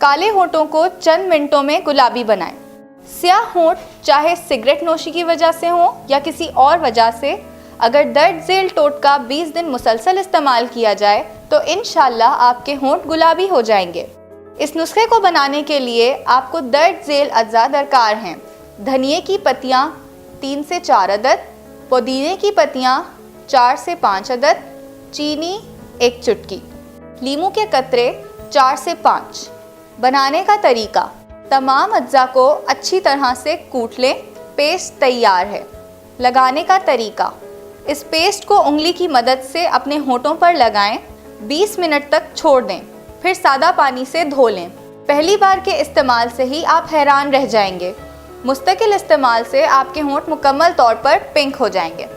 काले होंठों को चंद मिनटों में गुलाबी बनाएं। स्याह होंठ चाहे सिगरेट नोशी की वजह से हो या किसी और वजह से, अगर दर्द झेल टोटका 20 दिन मुसलसल इस्तेमाल किया जाए तो इंशाल्लाह आपके होंठ गुलाबी हो जाएंगे। इस नुस्खे को बनाने के लिए आपको दर्द झेल अज्जा दरकार हैं। धनिए की पत्तियाँ 3 से 4 अदद, पुदीने की पत्तियाँ 4 से 5 अदद, चीनी 1 चुटकी, लीमू के कतरे 4 से 5। बनाने का तरीका, तमाम अज्जा को अच्छी तरह से कूट लें, पेस्ट तैयार है। लगाने का तरीका, इस पेस्ट को उंगली की मदद से अपने होंठों पर लगाएं, 20 मिनट तक छोड़ दें, फिर सादा पानी से धो लें। पहली बार के इस्तेमाल से ही आप हैरान रह जाएंगे। मुस्तकिल इस्तेमाल से आपके होंठ मुकम्मल तौर पर पिंक हो जाएंगे।